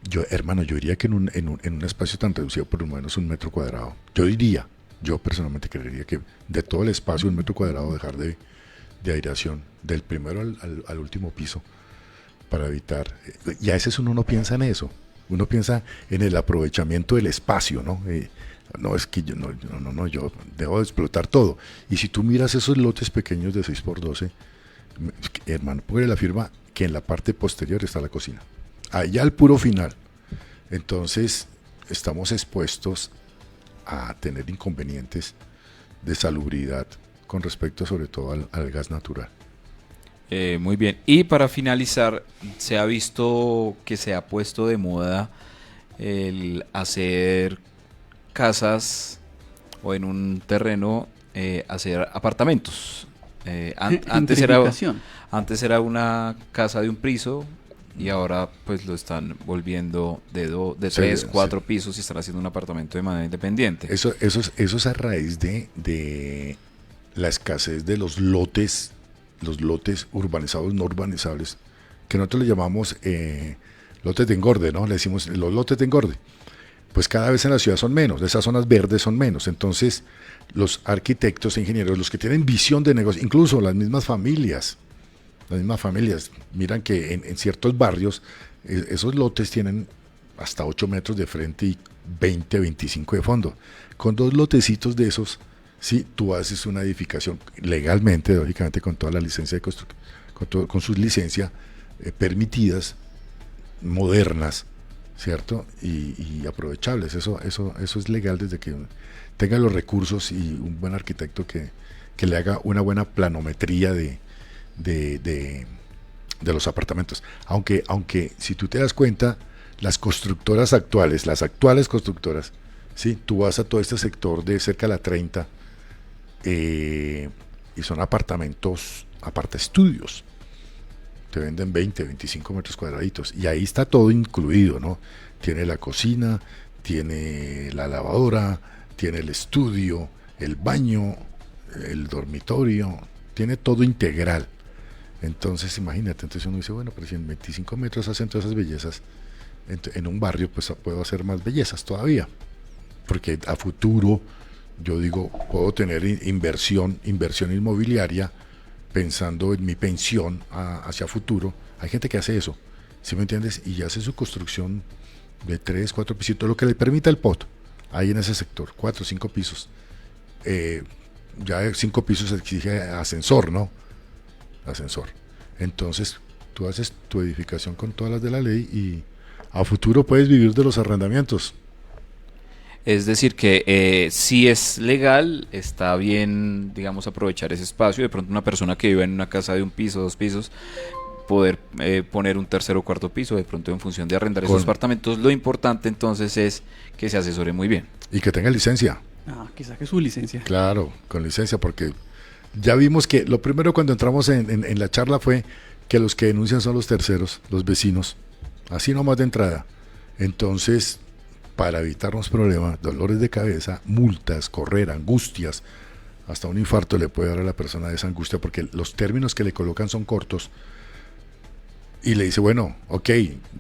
Yo, hermano, yo diría que en un espacio tan reducido, por lo menos 1 metro cuadrado, yo personalmente creería que de todo el espacio 1 metro cuadrado dejar de aireación, del primero al último piso, para evitar, y a veces uno no piensa en eso, uno piensa en el aprovechamiento del espacio, ¿no? No, es que yo yo debo de explotar todo. Y si tú miras esos lotes pequeños de 6x12, hermano, póngale la firma que en la parte posterior está la cocina, allá al puro final. Entonces estamos expuestos a tener inconvenientes de salubridad con respecto sobre todo al gas natural. Muy bien. Y para finalizar, se ha visto que se ha puesto de moda el hacer casas o en un terreno hacer apartamentos. Antes era una casa de un piso y ahora pues lo están volviendo de 3, 4 pisos y están haciendo un apartamento de manera independiente. Eso es a raíz de la escasez de los lotes urbanizados no urbanizables, que nosotros le llamamos lotes de engorde, ¿no? Le decimos los lotes de engorde. Pues cada vez en la ciudad son menos, esas zonas verdes son menos. Entonces los arquitectos e ingenieros, los que tienen visión de negocio, incluso las mismas familias, miran que en ciertos barrios esos lotes tienen hasta 8 metros de frente y 20, 25 de fondo. Con 2 lotecitos de esos, sí, tú haces una edificación legalmente, lógicamente con toda la licencia de construcción, con sus licencias permitidas, modernas, ¿cierto? Y aprovechables. Eso es legal desde que tenga los recursos y un buen arquitecto que le haga una buena planometría de los apartamentos. Aunque si tú te das cuenta, las actuales constructoras, ¿sí? Tú vas a todo este sector de cerca de la 30 y son apartamentos, aparte estudios. Te venden 20, 25 metros cuadraditos y ahí está todo incluido, ¿no? Tiene la cocina, tiene la lavadora, tiene el estudio, el baño, el dormitorio, tiene todo integral. Entonces imagínate, entonces uno dice, bueno, pero si en 25 metros hacen todas esas bellezas, en un barrio pues puedo hacer más bellezas todavía, porque a futuro yo digo, puedo tener inversión inmobiliaria pensando en mi pensión hacia futuro. Hay gente que hace eso, ¿sí me entiendes? Y hace su construcción de 3, 4 pisitos, lo que le permita el POT, ahí en ese sector, 4, 5 pisos. Ya 5 pisos exige ascensor, ¿no? Ascensor. Entonces, tú haces tu edificación con todas las de la ley y a futuro puedes vivir de los arrendamientos. Es decir que si es legal, está bien, digamos, aprovechar ese espacio. De pronto una persona que vive en una casa de 1 piso, 2 pisos, poder poner un tercer o cuarto piso, de pronto en función de arrendar esos apartamentos. Lo importante entonces es que se asesore muy bien. Y que tenga licencia. Que saque su licencia. Claro, con licencia, porque ya vimos que lo primero cuando entramos en la charla fue que los que denuncian son los terceros, los vecinos, así nomás de entrada. Entonces, para evitarnos problemas, dolores de cabeza, multas, correr, angustias, hasta un infarto le puede dar a la persona de esa angustia, porque los términos que le colocan son cortos, y le dice, bueno, ok,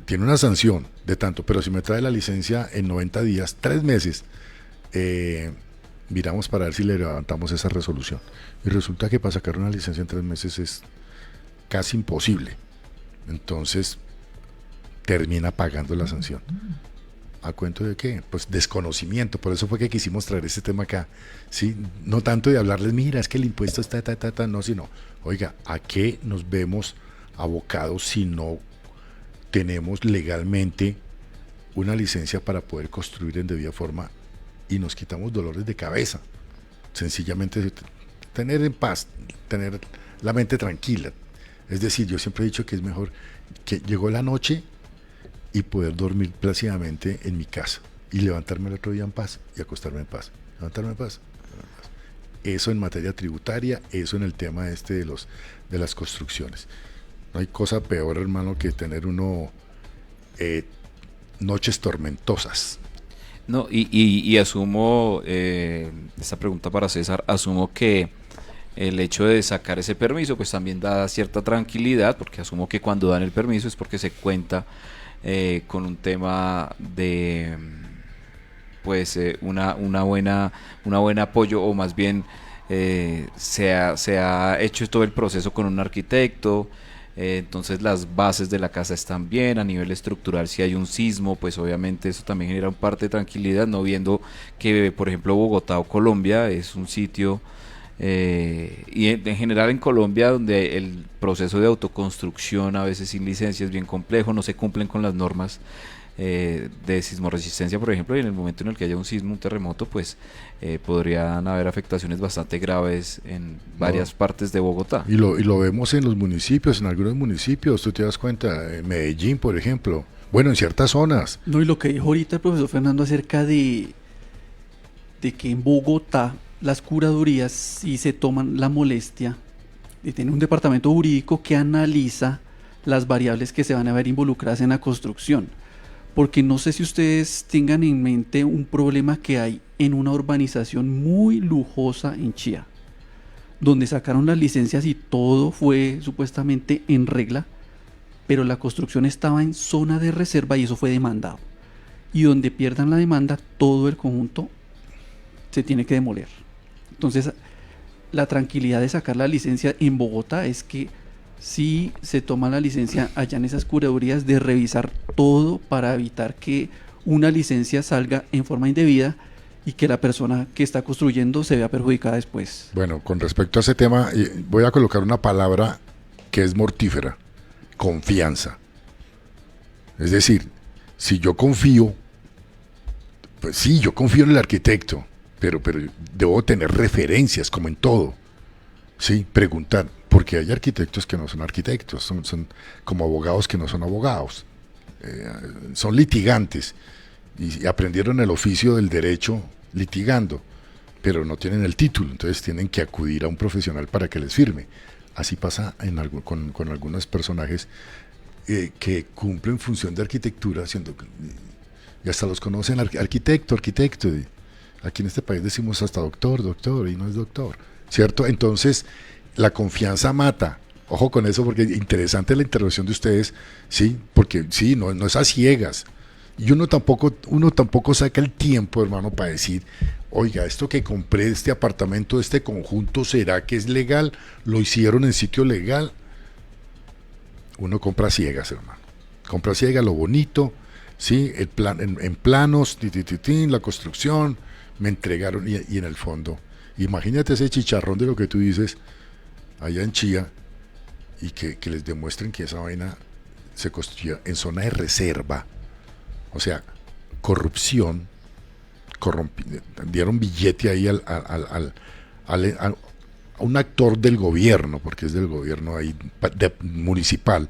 tiene una sanción de tanto, pero si me trae la licencia en 90 días, 3 meses, miramos para ver si le levantamos esa resolución. Y resulta que para sacar una licencia en 3 meses es casi imposible. Entonces termina pagando la sanción. ¿A cuento de qué? Pues desconocimiento. Por eso fue que quisimos traer este tema acá, ¿sí? No tanto de hablarles, mira, es que el impuesto está, no, sino, oiga, ¿a qué nos vemos abocados si no tenemos legalmente una licencia para poder construir en debida forma y nos quitamos dolores de cabeza? Sencillamente tener en paz, tener la mente tranquila. Es decir, yo siempre he dicho que es mejor que llegó la noche y poder dormir plácidamente en mi casa y levantarme el otro día en paz y acostarme en paz, levantarme en paz. Eso en materia tributaria, eso en el tema de las construcciones. No hay cosa peor, hermano, que tener uno noches tormentosas. No, y asumo, esta pregunta para César, asumo que el hecho de sacar ese permiso pues también da cierta tranquilidad, porque asumo que cuando dan el permiso es porque se cuenta con un tema de pues una buen apoyo, o más bien se ha hecho todo el proceso con un arquitecto. Entonces las bases de la casa están bien. A nivel estructural, si hay un sismo, pues obviamente eso también genera un parte de tranquilidad, no viendo que por ejemplo Bogotá o Colombia es un sitio y en general en Colombia, donde el proceso de autoconstrucción a veces sin licencia es bien complejo, no se cumplen con las normas de sismoresistencia, por ejemplo, y en el momento en el que haya un sismo, un terremoto, pues podrían haber afectaciones bastante graves en varias partes de Bogotá. Y lo vemos en los municipios, en algunos municipios, tú te das cuenta, en Medellín, por ejemplo, bueno, en ciertas zonas. No, y lo que dijo ahorita el profesor Fernando acerca de que en Bogotá las curadurías sí se toman la molestia de tener un departamento jurídico que analiza las variables que se van a ver involucradas en la construcción. Porque no sé si ustedes tengan en mente un problema que hay en una urbanización muy lujosa en Chía, donde sacaron las licencias y todo fue supuestamente en regla, pero la construcción estaba en zona de reserva y eso fue demandado. Y donde pierdan la demanda, todo el conjunto se tiene que demoler. Entonces, la tranquilidad de sacar la licencia en Bogotá es que sí se toma la licencia allá en esas curadurías de revisar todo para evitar que una licencia salga en forma indebida y que la persona que está construyendo se vea perjudicada después. Bueno, con respecto a ese tema, voy a colocar una palabra que es mortífera: confianza. Es decir, si yo confío, pues sí, yo confío en el arquitecto, pero debo tener referencias, como en todo. Sí, preguntar, porque hay arquitectos que no son arquitectos, son como abogados que no son abogados, son litigantes y aprendieron el oficio del derecho litigando, pero no tienen el título, entonces tienen que acudir a un profesional para que les firme. Así pasa con algunos personajes que cumplen función de arquitectura, y hasta los conocen arquitecto, y aquí en este país decimos hasta doctor, y no es doctor, ¿cierto? Entonces la confianza mata. Ojo con eso, porque interesante la intervención de ustedes, sí, porque sí, no es a ciegas. Y uno tampoco saca el tiempo, hermano, para decir, oiga, esto que compré, este apartamento, este conjunto, ¿será que es legal? ¿Lo hicieron en sitio legal? Uno compra a ciegas, hermano. Compra a ciegas lo bonito, sí, el plan, en planos, la construcción, me entregaron, y en el fondo, imagínate ese chicharrón de lo que tú dices allá en Chía, y que les demuestren que esa vaina se construía en zona de reserva. O sea, corrupción, dieron billete ahí a un actor del gobierno, porque es del gobierno ahí municipal,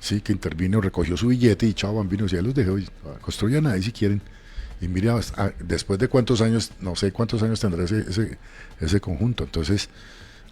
¿sí? Que intervino, recogió su billete y chao, bambinos, ya los dejó, construyan ahí si quieren. Y mira, después de cuántos años, no sé cuántos años tendrá ese conjunto. Entonces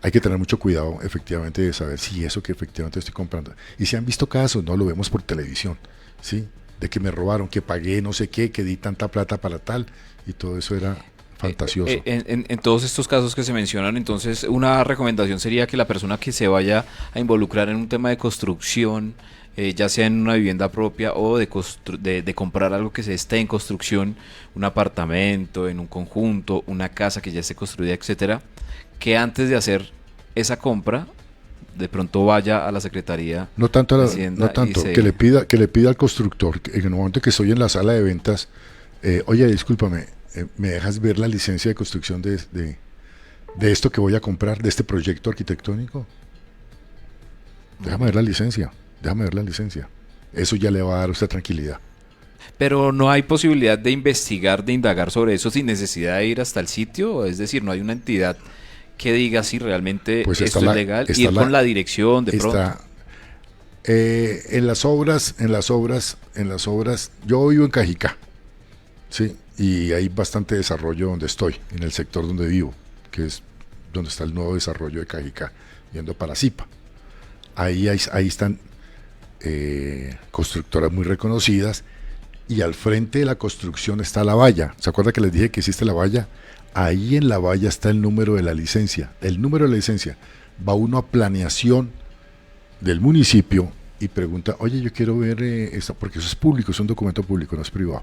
hay que tener mucho cuidado, efectivamente, de saber si eso que efectivamente estoy comprando. Y se han visto casos, no lo vemos por televisión, ¿sí? De que me robaron, que pagué no sé qué, que di tanta plata para tal, y todo eso era fantasioso. En todos estos casos que se mencionan, entonces una recomendación sería que la persona que se vaya a involucrar en un tema de construcción, ya sea en una vivienda propia o de comprar algo que se esté en construcción, un apartamento, en un conjunto, una casa que ya esté construida, etcétera, que antes de hacer esa compra de pronto vaya a la Secretaría no tanto de Hacienda que le pida al constructor, que en el momento que estoy en la sala de ventas, oye, discúlpame, ¿me dejas ver la licencia de construcción de esto que voy a comprar, de este proyecto arquitectónico? Déjame ver la licencia. Eso ya le va a dar a usted tranquilidad. Pero no hay posibilidad de investigar, de indagar sobre eso sin necesidad de ir hasta el sitio, es decir, no hay una entidad que diga si realmente pues esto es legal, ir con la dirección de pronto. En las obras, yo vivo en Cajicá, sí, y hay bastante desarrollo donde estoy, en el sector donde vivo, que es donde está el nuevo desarrollo de Cajicá, yendo para Zipa. Ahí están constructoras muy reconocidas, y al frente de la construcción está la valla. ¿Se acuerda que les dije que existe la valla? ahí en la valla está el número de la licencia. El número de la licencia. Va uno a planeación del municipio y pregunta, oye, yo quiero ver esto, porque eso es público, es un documento público, no es privado.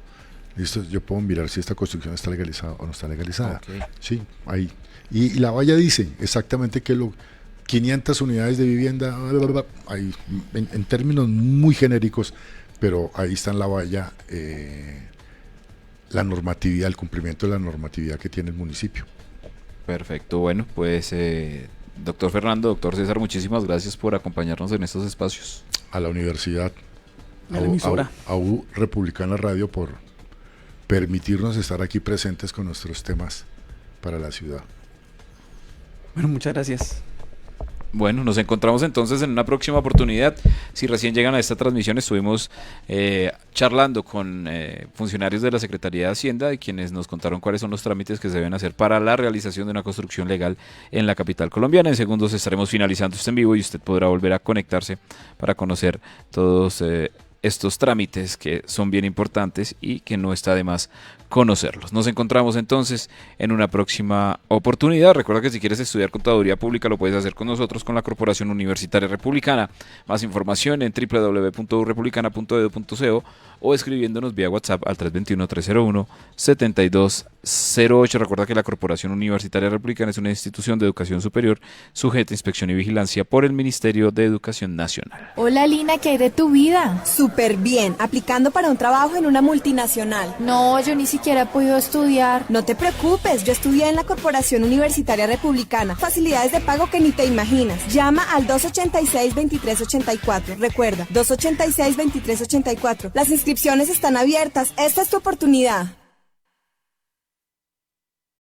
Listo, yo puedo mirar si esta construcción está legalizada o no está legalizada. Okay. Sí, ahí. Y la valla dice exactamente que 500 unidades de vivienda, ahí, en términos muy genéricos, pero ahí está en la valla la normatividad, el cumplimiento de la normatividad que tiene el municipio. Perfecto, bueno, pues doctor Fernando, doctor César, muchísimas gracias por acompañarnos en estos espacios. A la universidad, A la emisora. a U Republicana Radio por permitirnos estar aquí presentes con nuestros temas para la ciudad. Bueno, muchas gracias. Bueno, nos encontramos entonces en una próxima oportunidad. Si recién llegan a esta transmisión, estuvimos charlando con funcionarios de la Secretaría de Hacienda y quienes nos contaron cuáles son los trámites que se deben hacer para la realización de una construcción legal en la capital colombiana. En segundos estaremos finalizando este en vivo y usted podrá volver a conectarse para conocer todos estos trámites que son bien importantes y que no está de más conocerlos. Nos encontramos entonces en una próxima oportunidad. Recuerda que si quieres estudiar contaduría pública lo puedes hacer con nosotros, con la Corporación Universitaria Republicana. Más información en www.urepublicana.edu.co o escribiéndonos vía WhatsApp al 321-301-7208. Recuerda que la Corporación Universitaria Republicana es una institución de educación superior sujeta a inspección y vigilancia por el Ministerio de Educación Nacional. Hola Lina, ¿qué hay de tu vida? Súper bien, aplicando para un trabajo en una multinacional. No, yo ni siquiera he podido estudiar. No te preocupes, yo estudié en la Corporación Universitaria Republicana. Facilidades de pago que ni te imaginas. Llama al 286-2384. Recuerda, 286-2384. Las inscripciones están abiertas. Esta es tu oportunidad.